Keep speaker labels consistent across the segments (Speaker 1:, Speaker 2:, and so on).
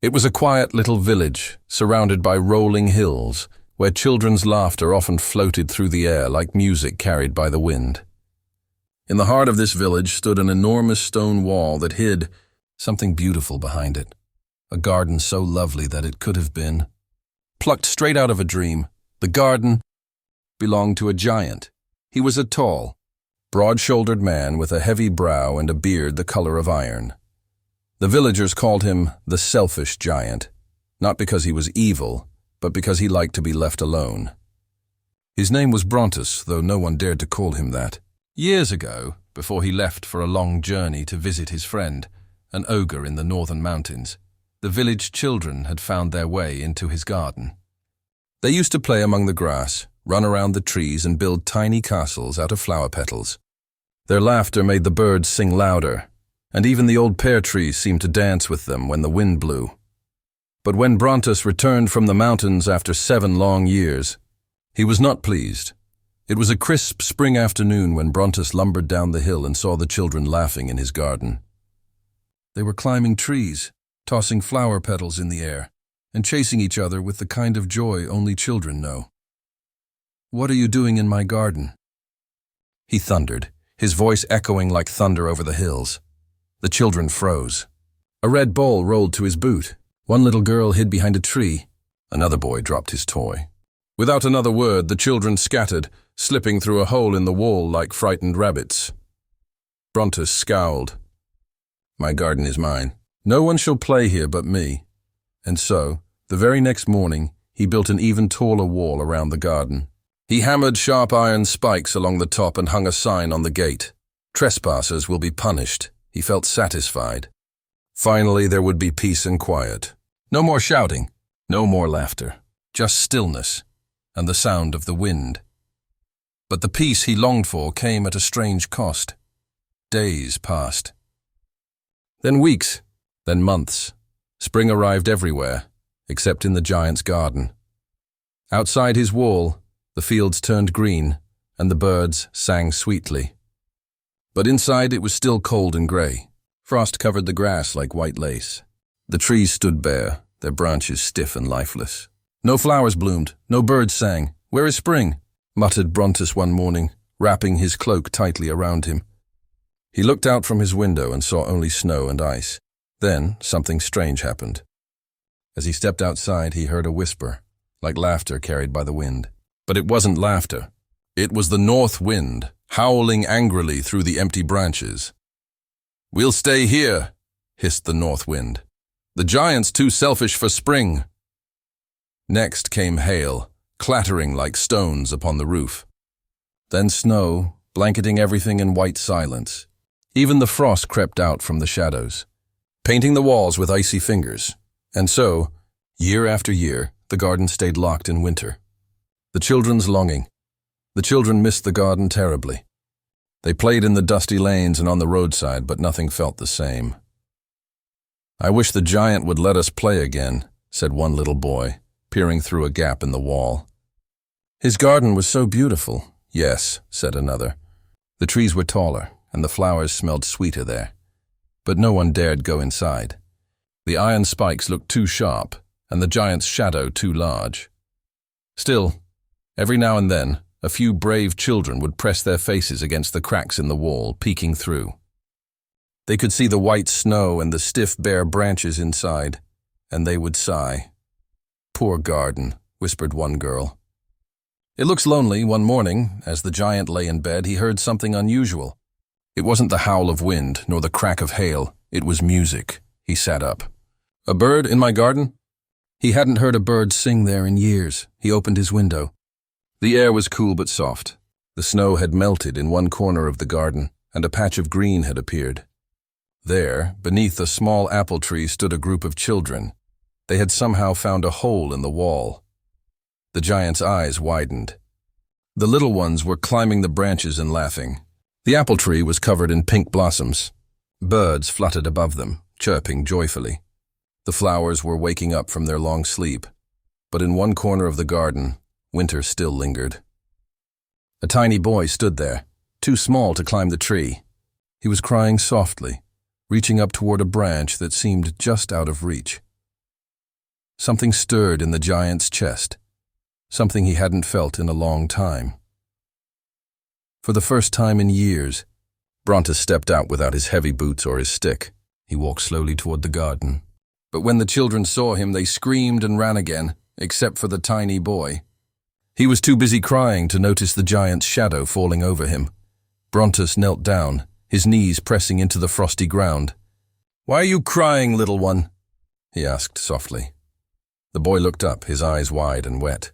Speaker 1: It was a quiet little village, surrounded by rolling hills, where children's laughter often floated through the air like music carried by the wind. In the heart of this village stood an enormous stone wall that hid something beautiful behind it, a garden so lovely that it could have been plucked straight out of a dream. The garden belonged to a giant. He was a tall, broad-shouldered man with a heavy brow and a beard the color of iron. The villagers called him the selfish giant, not because he was evil, but because he liked to be left alone. His name was Brontus, though no one dared to call him that. Years ago, before he left for a long journey to visit his friend, an ogre in the northern mountains, the village children had found their way into his garden. They used to play among the grass, run around the trees, and build tiny castles out of flower petals. Their laughter made the birds sing louder, and even the old pear trees seemed to dance with them when the wind blew. But when Brontus returned from the mountains after 7 long years, he was not pleased. It was a crisp spring afternoon when Brontus lumbered down the hill and saw the children laughing in his garden. They were climbing trees, tossing flower petals in the air, and chasing each other with the kind of joy only children know. "What are you doing in my garden?" he thundered, his voice echoing like thunder over the hills. The children froze. A red ball rolled to his boot. One little girl hid behind a tree. Another boy dropped his toy. Without another word, the children scattered, slipping through a hole in the wall like frightened rabbits. Brontus scowled. "My garden is mine. No one shall play here but me." And so, the very next morning, he built an even taller wall around the garden. He hammered sharp iron spikes along the top and hung a sign on the gate. "Trespassers will be punished." He felt satisfied. Finally, there would be peace and quiet. No more shouting, no more laughter, just stillness and the sound of the wind. But the peace he longed for came at a strange cost. Days passed. Then weeks, then months. Spring arrived everywhere, except in the giant's garden. Outside his wall, the fields turned green, and the birds sang sweetly. But inside it was still cold and gray. Frost covered the grass like white lace. The trees stood bare, their branches stiff and lifeless. No flowers bloomed, no birds sang. "Where is spring?" muttered Brontus one morning, wrapping his cloak tightly around him. He looked out from his window and saw only snow and ice. Then something strange happened. As he stepped outside, he heard a whisper, like laughter carried by the wind. But it wasn't laughter. It was the north wind, howling angrily through the empty branches. "We'll stay here," hissed the north wind. "The giant's too selfish for spring." Next came hail, clattering like stones upon the roof. Then snow, blanketing everything in white silence. Even the frost crept out from the shadows, painting the walls with icy fingers. And so, year after year, the garden stayed locked in winter. The children's longing. The children missed the garden terribly. They played in the dusty lanes and on the roadside, but nothing felt the same. "I wish the giant would let us play again," said one little boy, peering through a gap in the wall. "His garden was so beautiful." "Yes," said another. The trees were taller, and the flowers smelled sweeter there. But no one dared go inside. The iron spikes looked too sharp, and the giant's shadow too large. Still, every now and then, a few brave children would press their faces against the cracks in the wall, peeking through. They could see the white snow and the stiff bare branches inside, and they would sigh. "Poor garden," whispered one girl. It looks lonely. One morning, as the giant lay in bed, he heard something unusual. It wasn't the howl of wind, nor the crack of hail. It was music. He sat up. "A bird in my garden?" He hadn't heard a bird sing there in years. He opened his window. The air was cool but soft. The snow had melted in one corner of the garden, and a patch of green had appeared. There, beneath a small apple tree, stood a group of children. They had somehow found a hole in the wall. The giant's eyes widened. The little ones were climbing the branches and laughing. The apple tree was covered in pink blossoms. Birds fluttered above them, chirping joyfully. The flowers were waking up from their long sleep, but in one corner of the garden, winter still lingered. A tiny boy stood there, too small to climb the tree. He was crying softly, reaching up toward a branch that seemed just out of reach. Something stirred in the giant's chest, something he hadn't felt in a long time. For the first time in years, Brontus stepped out without his heavy boots or his stick. He walked slowly toward the garden. But when the children saw him, they screamed and ran again, except for the tiny boy. He was too busy crying to notice the giant's shadow falling over him. Brontus knelt down, his knees pressing into the frosty ground. "Why are you crying, little one?" he asked softly. The boy looked up, his eyes wide and wet.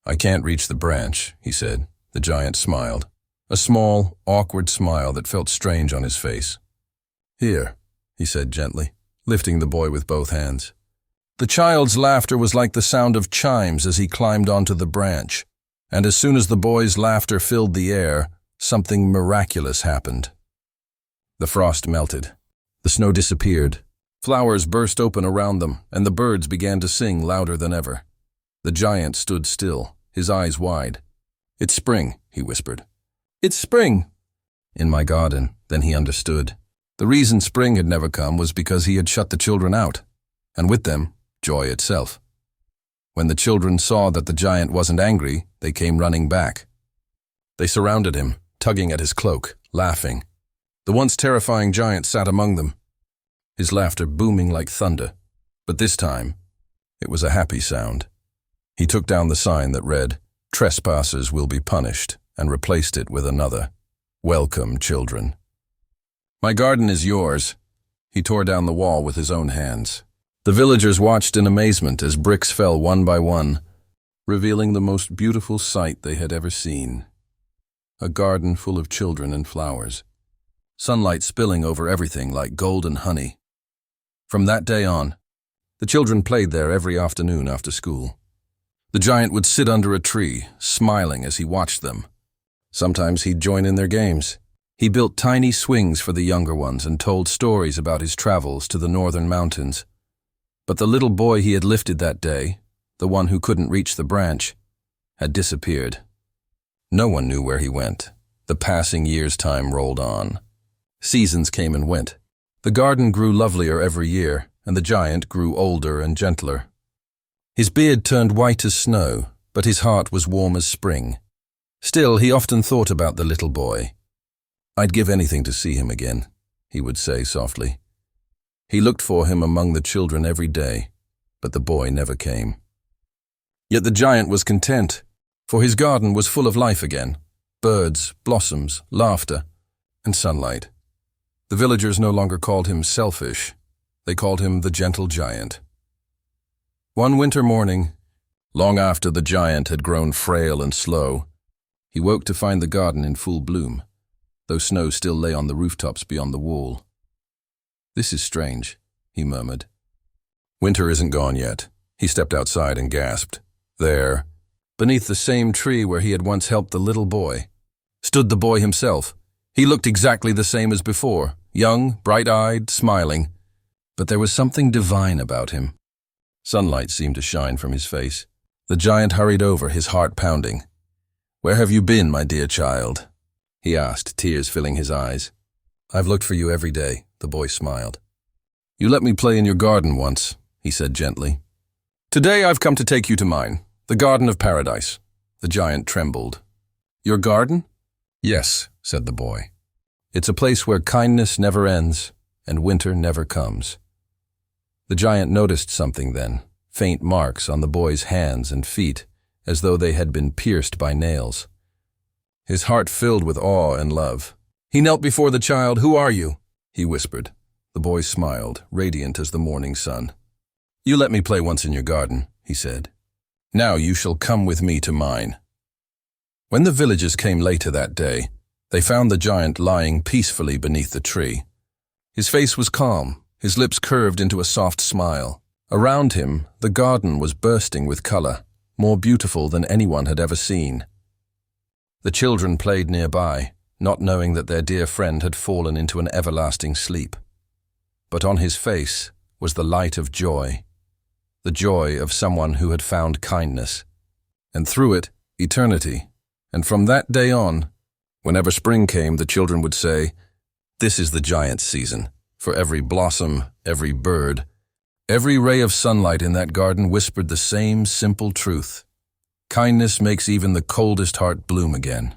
Speaker 1: "I can't reach the branch," he said. The giant smiled, a small, awkward smile that felt strange on his face. "Here," he said gently, lifting the boy with both hands. The child's laughter was like the sound of chimes as he climbed onto the branch, and as soon as the boy's laughter filled the air, something miraculous happened. The frost melted. The snow disappeared. Flowers burst open around them, and the birds began to sing louder than ever. The giant stood still, his eyes wide. "It's spring," he whispered. "It's spring!" "In my garden." Then he understood. The reason spring had never come was because he had shut the children out, and with them, joy itself. When the children saw that the giant wasn't angry, they came running back. They surrounded him, tugging at his cloak, laughing. The once terrifying giant sat among them, his laughter booming like thunder, but this time, it was a happy sound. He took down the sign that read, "Trespassers will be punished," and replaced it with another, "Welcome, children." "My garden is yours." He tore down the wall with his own hands. The villagers watched in amazement as bricks fell one by one, revealing the most beautiful sight they had ever seen. A garden full of children and flowers, sunlight spilling over everything like golden honey. From that day on, the children played there every afternoon after school. The giant would sit under a tree, smiling as he watched them. Sometimes he'd join in their games. He built tiny swings for the younger ones and told stories about his travels to the northern mountains. But the little boy he had lifted that day, the one who couldn't reach the branch, had disappeared. No one knew where he went. The passing years' time rolled on. Seasons came and went. The garden grew lovelier every year, and the giant grew older and gentler. His beard turned white as snow, but his heart was warm as spring. Still, he often thought about the little boy. "I'd give anything to see him again," he would say softly. He looked for him among the children every day, but the boy never came. Yet the giant was content, for his garden was full of life again, birds, blossoms, laughter, and sunlight. The villagers no longer called him selfish. They called him the gentle giant. One winter morning, long after the giant had grown frail and slow, he woke to find the garden in full bloom, though snow still lay on the rooftops beyond the wall. "This is strange," he murmured. "Winter isn't gone yet." He stepped outside and gasped. There, beneath the same tree where he had once helped the little boy, stood the boy himself. He looked exactly the same as before, young, bright-eyed, smiling, but there was something divine about him. Sunlight seemed to shine from his face. The giant hurried over, his heart pounding. "Where have you been, my dear child?" he asked, tears filling his eyes. "I've looked for you every day," the boy smiled. "You let me play in your garden once," he said gently. "Today I've come to take you to mine, the Garden of Paradise." The giant trembled. "Your garden?" "Yes," said the boy. "It's a place where kindness never ends and winter never comes." The giant noticed something then, faint marks on the boy's hands and feet, as though they had been pierced by nails. His heart filled with awe and love. He knelt before the child. "Who are you?" he whispered. The boy smiled, radiant as the morning sun. "You let me play once in your garden," he said. "Now you shall come with me to mine." When the villagers came later that day, they found the giant lying peacefully beneath the tree. His face was calm, his lips curved into a soft smile. Around him, the garden was bursting with color, more beautiful than anyone had ever seen. The children played nearby, not knowing that their dear friend had fallen into an everlasting sleep. But on his face was the light of joy, the joy of someone who had found kindness, and through it, eternity. And from that day on, whenever spring came, the children would say, "This is the giant's season," for every blossom, every bird, Every ray of sunlight in that garden whispered the same simple truth. Kindness makes even the coldest heart bloom again.